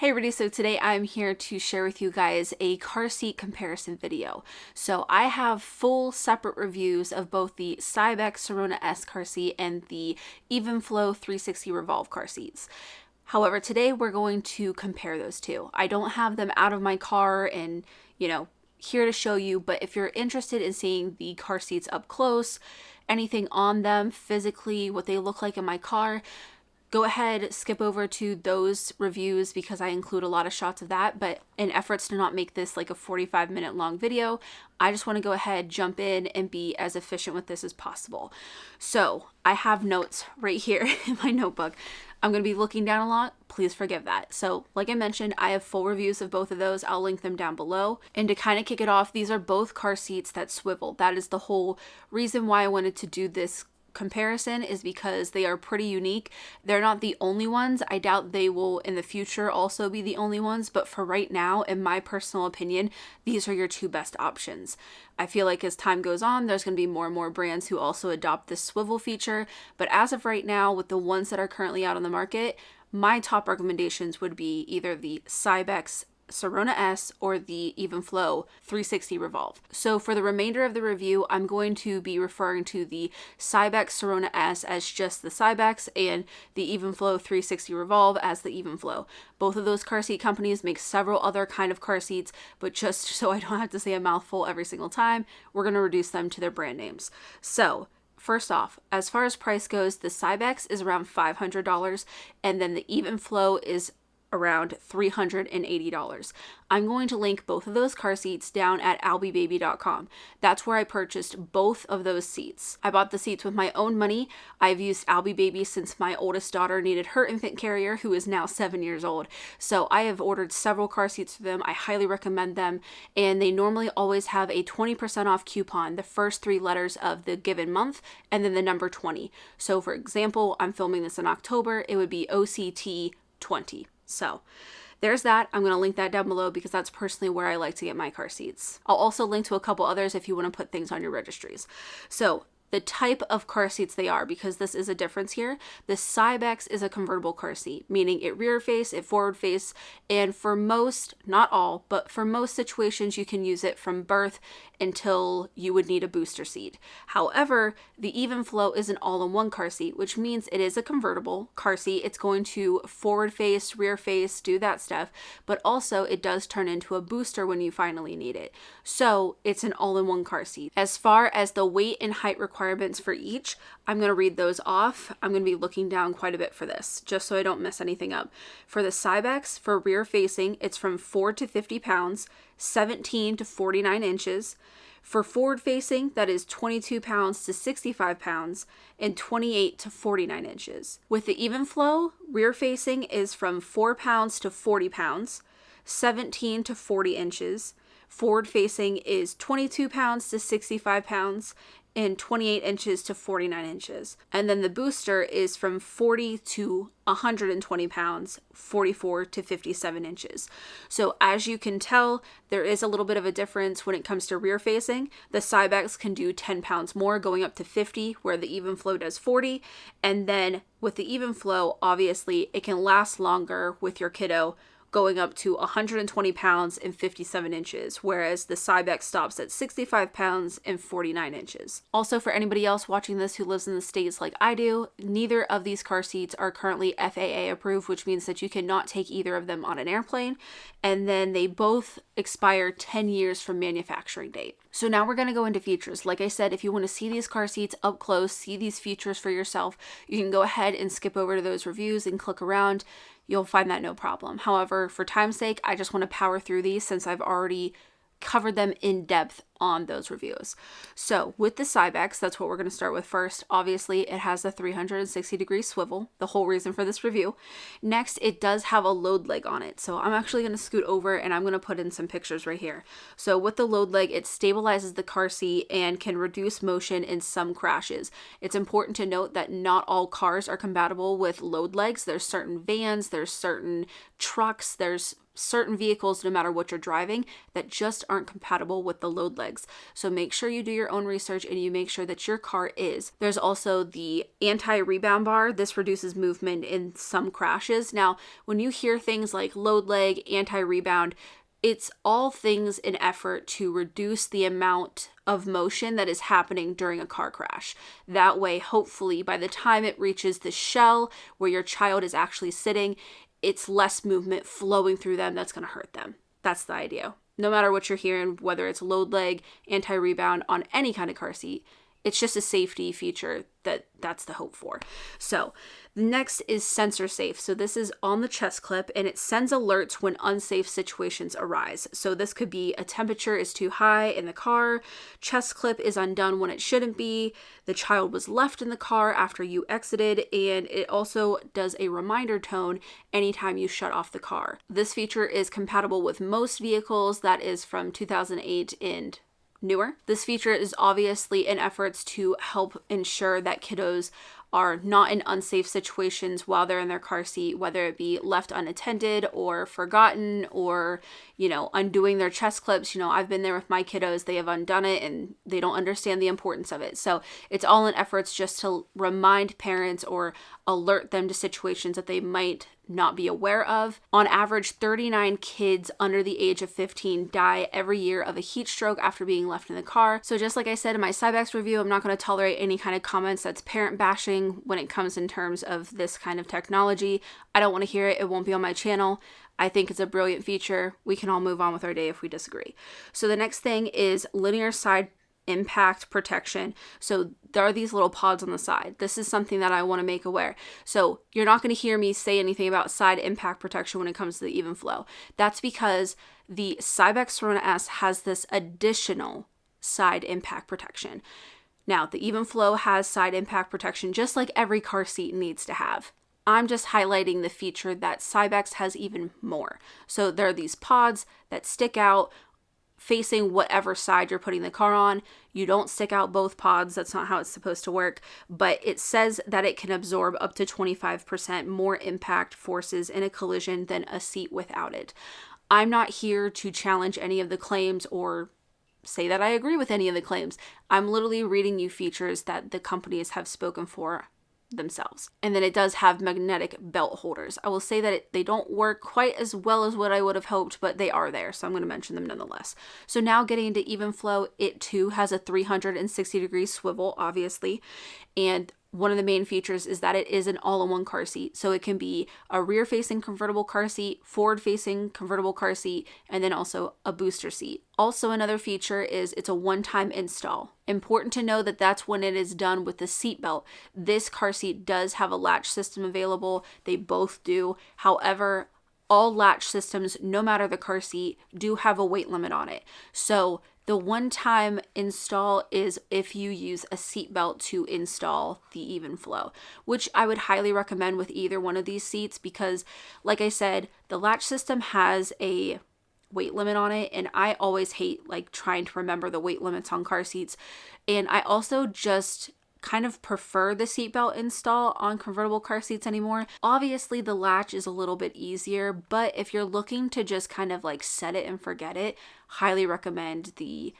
Hey everybody, so today I'm here to share with you guys a car seat comparison video. So I have full separate reviews of both the Cybex Sirona S car seat and the EvenFlo 360 Revolve car seats. However, today we're going to compare those two. I don't have them out of my car and, here to show you, but if you're interested in seeing the car seats up close, anything on them physically, what they look like in my car, go ahead, skip over to those reviews because I include a lot of shots of that, but in efforts to not make this like a 45-minute long video, I just want to go ahead, jump in, and be as efficient with this as possible. So I have notes right here in my notebook. I'm going to be looking down a lot. Please forgive that. So like I mentioned, I have full reviews of both of those. I'll link them down below. And to kind of kick it off, these are both car seats that swivel. That is the whole reason why I wanted to do this comparison, is because they are pretty unique. They're not the only ones. I doubt they will in the future also be the only ones, but for right now, in my personal opinion, these are your two best options. I feel like as time goes on, there's going to be more and more brands who also adopt this swivel feature, but as of right now, with the ones that are currently out on the market, my top recommendations would be either the Cybex Sirona S or the EvenFlo 360 Revolve. So for the remainder of the review, I'm going to be referring to the Cybex Sirona S as just the Cybex and the EvenFlo 360 Revolve as the EvenFlo. Both of those car seat companies make several other kind of car seats, but just so I don't have to say a mouthful every single time, we're going to reduce them to their brand names. So first off, as far as price goes, the Cybex is around $500 and then the EvenFlo is around $380. I'm going to link both of those car seats down at AlbeeBaby.com. That's where I purchased both of those seats. I bought the seats with my own money. I've used AlbeeBaby since my oldest daughter needed her infant carrier, who is now 7 years old. So I have ordered several car seats for them. I highly recommend them. And they normally always have a 20% off coupon, the first 3 letters of the given month, and then the number 20. So for example, I'm filming this in October. It would be OCT 20. So there's that. I'm going to link that down below because that's personally where I like to get my car seats. I'll also link to a couple others if you want to put things on your registries. So the type of car seats they are, because this is a difference here. The Cybex is a convertible car seat, meaning it rear face, it forward face, and for most, not all, but for most situations, you can use it from birth until you would need a booster seat. However, the EvenFlo is an all-in-one car seat, which means it is a convertible car seat. It's going to forward face, rear face, do that stuff, but also it does turn into a booster when you finally need it. So it's an all-in-one car seat. As far as the weight and height requirements for each, I'm going to read those off. I'm going to be looking down quite a bit for this, just so I don't mess anything up. For the Cybex, for rear facing, it's from 4 to 50 pounds, 17 to 49 inches. For forward facing, that is 22 pounds to 65 pounds and 28 to 49 inches. With the EvenFlo, rear facing is from 4 pounds to 40 pounds, 17 to 40 inches. Forward facing is 22 pounds to 65 pounds and 28 inches to 49 inches. And then the booster is from 40 to 120 pounds, 44 to 57 inches. So as you can tell, there is a little bit of a difference when it comes to rear facing. The Cybex can do 10 pounds more, going up to 50, where the EvenFlo does 40. And then with the EvenFlo, obviously it can last longer with your kiddo, going up to 120 pounds and 57 inches, whereas the Cybex stops at 65 pounds and 49 inches. Also, for anybody else watching this who lives in the States like I do, neither of these car seats are currently FAA approved, which means that you cannot take either of them on an airplane, and then they both expire 10 years from manufacturing date. So now we're going to go into features. Like I said, if you want to see these car seats up close, see these features for yourself, you can go ahead and skip over to those reviews and click around. You'll find that no problem. However, for time's sake, I just want to power through these since I've already covered them in depth on those reviews. So with the Cybex, that's what we're going to start with first. Obviously, it has a 360-degree swivel, the whole reason for this review. Next, it does have a load leg on it. So I'm actually going to scoot over and I'm going to put in some pictures right here. So with the load leg, it stabilizes the car seat and can reduce motion in some crashes. It's important to note that not all cars are compatible with load legs. There's certain vans, there's certain trucks, there's certain vehicles, no matter what you're driving, that just aren't compatible with the load legs. So make sure you do your own research and you make sure that your car is. There's also the anti-rebound bar. This reduces movement in some crashes. Now, when you hear things like load leg, anti-rebound, it's all things in effort to reduce the amount of motion that is happening during a car crash. That way, hopefully, by the time it reaches the shell where your child is actually sitting, it's less movement flowing through them that's going to hurt them. That's the idea. No matter what you're hearing, whether it's load leg, anti-rebound on any kind of car seat, it's just a safety feature that's the hope for. So the next is sensor safe. So this is on the chest clip and it sends alerts when unsafe situations arise. So this could be a temperature is too high in the car, chest clip is undone when it shouldn't be, the child was left in the car after you exited, and it also does a reminder tone anytime you shut off the car. This feature is compatible with most vehicles that is from 2008 and newer. This feature is obviously in efforts to help ensure that kiddos are not in unsafe situations while they're in their car seat, whether it be left unattended or forgotten or, undoing their chest clips. I've been there with my kiddos. They have undone it and they don't understand the importance of it. So it's all in efforts just to remind parents or alert them to situations that they might not be aware of. On average, 39 kids under the age of 15 die every year of a heat stroke after being left in the car. So just like I said in my Cybex review, I'm not going to tolerate any kind of comments that's parent bashing when it comes in terms of this kind of technology. I don't want to hear it. It won't be on my channel. I think it's a brilliant feature. We can all move on with our day if we disagree. So the next thing is linear side impact protection. So there are these little pods on the side. This is something that I want to make aware. So you're not going to hear me say anything about side impact protection when it comes to the EvenFlo. That's because the Cybex Sirona S has this additional side impact protection. Now, the EvenFlo has side impact protection just like every car seat needs to have. I'm just highlighting the feature that Cybex has even more. So there are these pods that stick out facing whatever side you're putting the car on. You don't stick out both pods. That's not how it's supposed to work. But it says that it can absorb up to 25% more impact forces in a collision than a seat without it. I'm not here to challenge any of the claims or say that I agree with any of the claims. I'm literally reading you features that the companies have spoken for themselves. And then it does have magnetic belt holders. I will say that they don't work quite as well as what I would have hoped, but they are there, so I'm going to mention them nonetheless. So now getting into EvenFlo, it too has a 360-degree swivel, obviously, and one of the main features is that it is an all-in-one car seat. So it can be a rear-facing convertible car seat, forward-facing convertible car seat, and then also a booster seat. Also, another feature is it's a one-time install. Important to know that that's when it is done with the seat belt. This car seat does have a latch system available. They both do. However, all latch systems, no matter the car seat, do have a weight limit on it. So the one-time install is if you use a seatbelt to install the EvenFlo, which I would highly recommend with either one of these seats because, like I said, the latch system has a weight limit on it, and I always hate trying to remember the weight limits on car seats. And I also just kind of prefer the seatbelt install on convertible car seats anymore. Obviously, the latch is a little bit easier, but if you're looking to just kind of set it and forget it, highly recommend the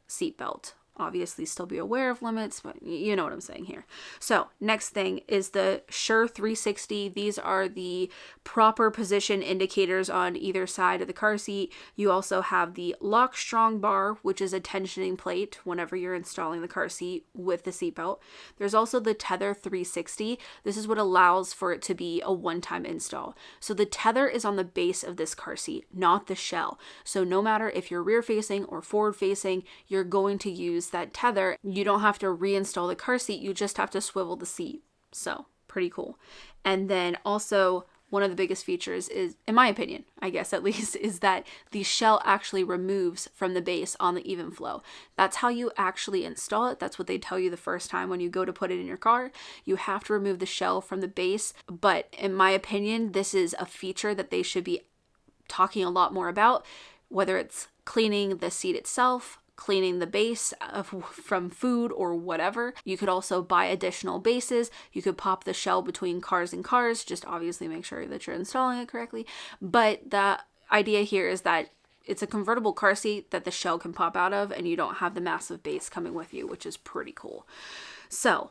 seatbelt. Obviously, still be aware of limits, but you know what I'm saying here. So next thing is the Sure 360. These are the proper position indicators on either side of the car seat. You also have the Lock Strong bar, which is a tensioning plate whenever you're installing the car seat with the seatbelt. There's also the Tether 360. This is what allows for it to be a one-time install. So the tether is on the base of this car seat, not the shell. So no matter if you're rear-facing or forward-facing, you're going to use that tether. You don't have to reinstall the car seat, you just have to swivel the seat. So pretty cool. And then also one of the biggest features is, in my opinion, I guess at least, is that the shell actually removes from the base on the EvenFlo. That's how you actually install it. That's what they tell you the first time when you go to put it in your car. You have to remove the shell from the base. But in my opinion, this is a feature that they should be talking a lot more about, whether it's cleaning the seat itself, cleaning the base from food or whatever. You could also buy additional bases. You could pop the shell between cars and cars, just obviously make sure that you're installing it correctly. But idea here is that it's a convertible car seat that the shell can pop out of, and you don't have the massive base coming with you, which is pretty cool. So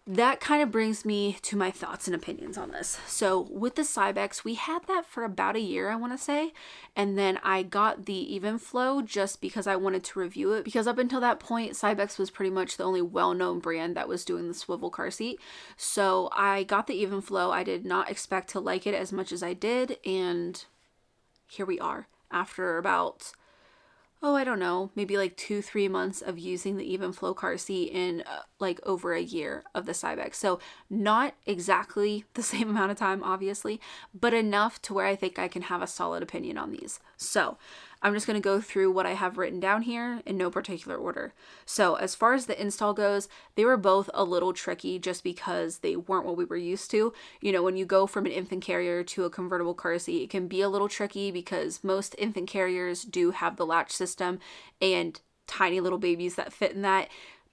that kind of brings me to my thoughts and opinions on this. So with the Cybex, we had that for about a year, I want to say. And then I got the EvenFlo just because I wanted to review it. Because up until that point, Cybex was pretty much the only well-known brand that was doing the swivel car seat. So I got the EvenFlo. I did not expect to like it as much as I did. And here we are after about, I don't know, maybe like 2-3 months of using the EvenFlo car seat in like over a year of the Cybex. So not exactly the same amount of time, obviously, but enough to where I think I can have a solid opinion on these. So I'm just going to go through what I have written down here in no particular order. So as far as the install goes, they were both a little tricky just because they weren't what we were used to. You know, when you go from an infant carrier to a convertible car seat, it can be a little tricky because most infant carriers do have the latch system, and tiny little babies that fit in that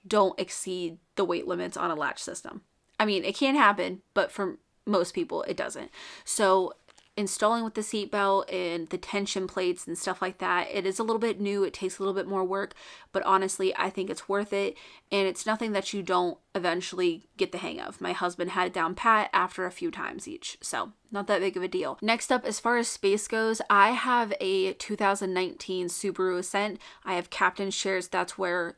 don't exceed the weight limits on a latch system. I mean, it can happen, but for most people, it doesn't. So installing with the seatbelt and the tension plates and stuff like that, it is a little bit new. It takes a little bit more work, but honestly, I think it's worth it. And it's nothing that you don't eventually get the hang of. My husband had it down pat after a few times each, so not that big of a deal. Next up, as far as space goes, I have a 2019 Subaru Ascent. I have captain chairs. That's where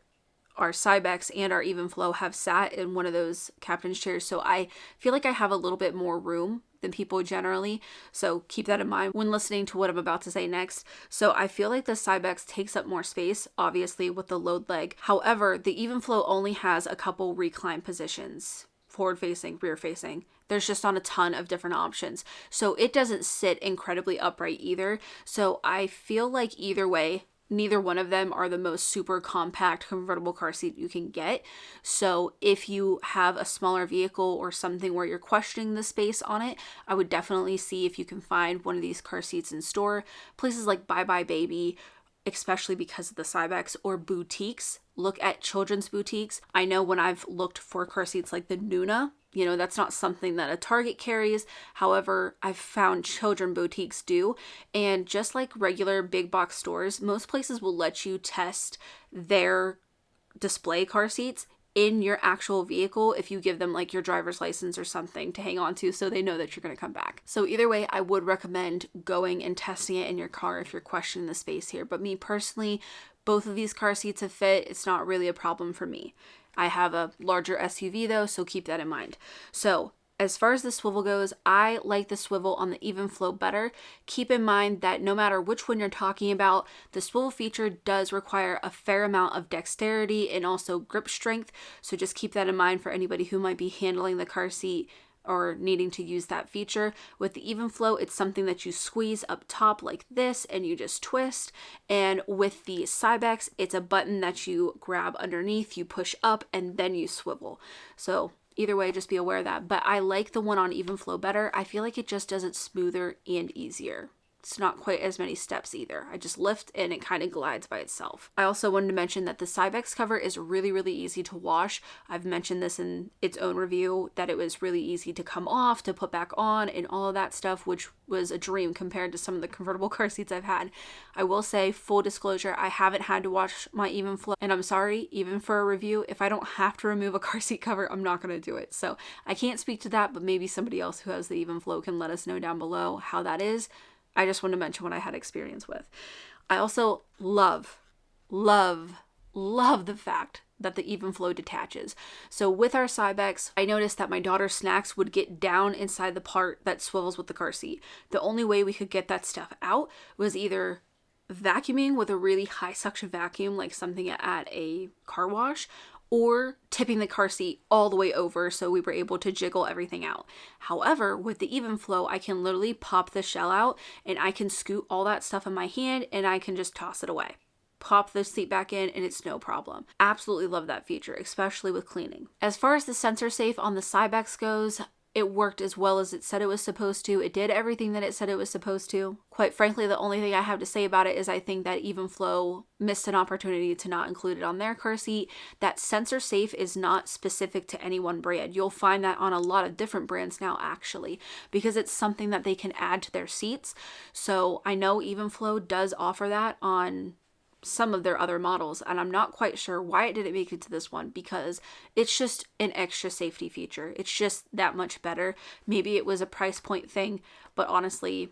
our Cybex and our EvenFlo have sat in one of those captain chairs. So I feel like I have a little bit more room than people generally. So keep that in mind when listening to what I'm about to say next. So I feel like the Cybex takes up more space, obviously with the load leg. However, the EvenFlo only has a couple recline positions, forward facing, rear facing. There's just not a ton of different options. So it doesn't sit incredibly upright either. So I feel like either way, neither one of them are the most super compact convertible car seat you can get. So if you have a smaller vehicle or something where you're questioning the space on it, I would definitely see if you can find one of these car seats in store. Places like Buybuybaby, especially because of the Cybex, or boutiques. Look at children's boutiques. I know when I've looked for car seats like the Nuna, you know, that's not something that a Target carries. However, I've found children boutiques do. And just like regular big box stores, most places will let you test their display car seats in your actual vehicle if you give them like your driver's license or something to hang on to so they know that you're going to come back. So either way, I would recommend going and testing it in your car if you're questioning the space here. But me personally, both of these car seats have fit. It's not really a problem for me. I have a larger SUV though, so keep that in mind. So as far as the swivel goes, I like the swivel on the EvenFlo better. Keep in mind that no matter which one you're talking about, the swivel feature does require a fair amount of dexterity and also grip strength. So just keep that in mind for anybody who might be handling the car seat or needing to use that feature. With the EvenFlo, it's something that you squeeze up top like this and you just twist. And with the Cybex, it's a button that you grab underneath, you push up, and then you swivel. So either way, just be aware of that. But I like the one on EvenFlo better. I feel like it just does it smoother and easier. It's not quite as many steps either. I just lift and it kind of glides by itself. I also wanted to mention that the Cybex cover is really, really easy to wash. I've mentioned this in its own review, that it was really easy to come off, to put back on, and all of that stuff, which was a dream compared to some of the convertible car seats I've had. I will say, full disclosure, I haven't had to wash my EvenFlo, and I'm sorry, even for a review, if I don't have to remove a car seat cover, I'm not going to do it. So I can't speak to that, but maybe somebody else who has the EvenFlo can let us know down below how that is. I just want to mention what I had experience with. I also love the fact that the EvenFlo detaches. So with our Cybex, I noticed that my daughter's snacks would get down inside the part that swivels with the car seat. The only way we could get that stuff out was either vacuuming with a really high suction vacuum, like something at a car wash, or tipping the car seat all the way over so we were able to jiggle everything out. However, with the EvenFlo, I can literally pop the shell out and I can scoot all that stuff in my hand and I can just toss it away. Pop the seat back in and it's no problem. Absolutely love that feature, especially with cleaning. As far as the sensor safe on the Cybex goes, It worked as well as it said it was supposed to. It did everything that it said it was supposed to. Quite frankly, the only thing I have to say about it is I think that EvenFlo missed an opportunity to not include it on their car seat. That sensor safe is not specific to any one brand. You'll find that on a lot of different brands now, actually, because it's something that they can add to their seats. So I know EvenFlo does offer that on some of their other models, and I'm not quite sure why it didn't make it to this one, because it's just an extra safety feature. It's just that much better. Maybe it was a price point thing, but honestly,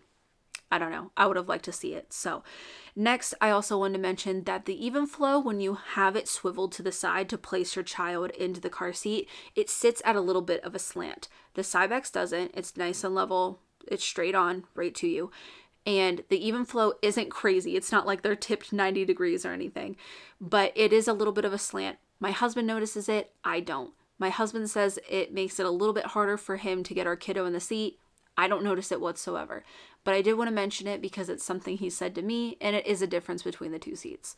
I don't know. I would have liked to see it. So next, I also wanted to mention that the EvenFlo, when you have it swiveled to the side to place your child into the car seat, it sits at a little bit of a slant. The Cybex doesn't. It's nice and level. It's straight on, right to you. And the EvenFlo isn't crazy. It's not like they're tipped 90 degrees or anything, but it is a little bit of a slant. My husband notices it. I don't. My husband says it makes it a little bit harder for him to get our kiddo in the seat. I don't notice it whatsoever, but I did want to mention it because it's something he said to me, and it is a difference between the two seats.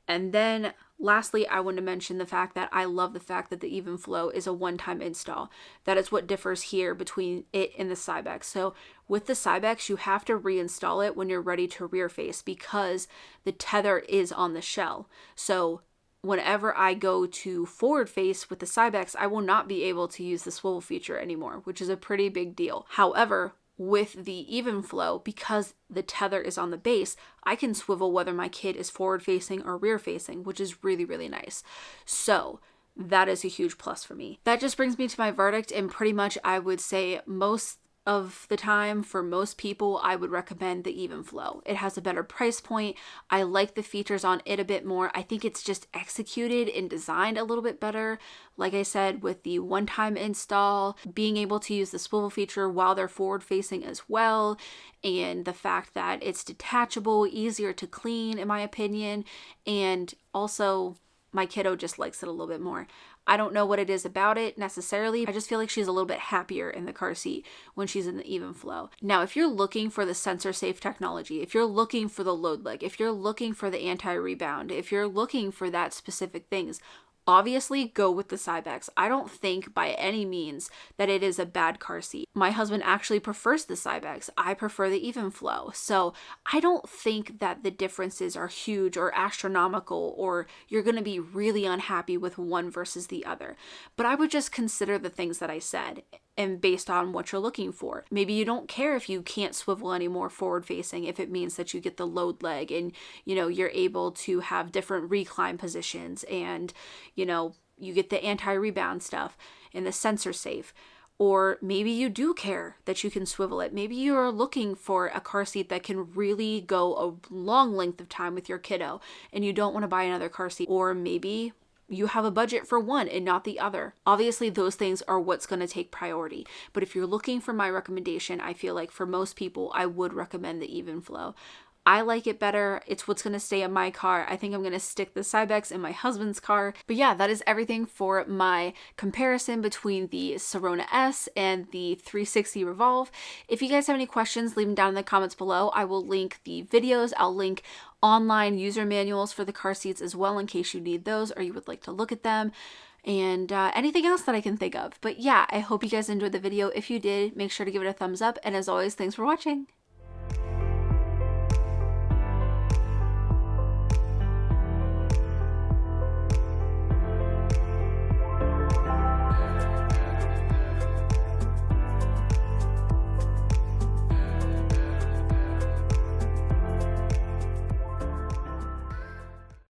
And then lastly, I want to mention the fact that I love the fact that the EvenFlo is a one-time install. That is what differs here between it and the Cybex. So with the Cybex, you have to reinstall it when you're ready to rear face because the tether is on the shell. So whenever I go to forward face with the Cybex, I will not be able to use the swivel feature anymore, which is a pretty big deal. However, with the EvenFlo, because the tether is on the base, I can swivel whether my kid is forward facing or rear facing, which is really, really nice. So that is a huge plus for me. That just brings me to my verdict, and pretty much I would say most of the time, for most people, I would recommend the EvenFlo. It has a better price point. I like the features on it a bit more. I think it's just executed and designed a little bit better. Like I said, with the one-time install, being able to use the swivel feature while they're forward facing as well, and the fact that it's detachable, easier to clean in my opinion, and also my kiddo just likes it a little bit more. I don't know what it is about it necessarily. I just feel like she's a little bit happier in the car seat when she's in the EvenFlo. Now, if you're looking for the sensor safe technology, if you're looking for the load leg, if you're looking for the anti-rebound, if you're looking for that specific things, obviously go with the Cybex. I don't think by any means that it is a bad car seat. My husband actually prefers the Cybex. I prefer the EvenFlo. So I don't think that the differences are huge or astronomical, or you're going to be really unhappy with one versus the other. But I would just consider the things that I said, and based on what you're looking for. Maybe you don't care if you can't swivel anymore forward facing, if it means that you get the load leg and, you're able to have different recline positions, and, you get the anti-rebound stuff and the sensor safe. Or maybe you do care that you can swivel it. Maybe you're looking for a car seat that can really go a long length of time with your kiddo and you don't want to buy another car seat. Or maybe you have a budget for one and not the other. Obviously, those things are what's going to take priority. But if you're looking for my recommendation, I feel like for most people, I would recommend the EvenFlo. I like it better. It's what's going to stay in my car. I think I'm going to stick the Cybex in my husband's car. But yeah, that is everything for my comparison between the Sirona S and the 360 Revolve. If you guys have any questions, leave them down in the comments below. I will link the videos. I'll link online user manuals for the car seats as well in case you need those or you would like to look at them. And anything else that I can think of. But yeah, I hope you guys enjoyed the video. If you did, make sure to give it a thumbs up. And as always, thanks for watching.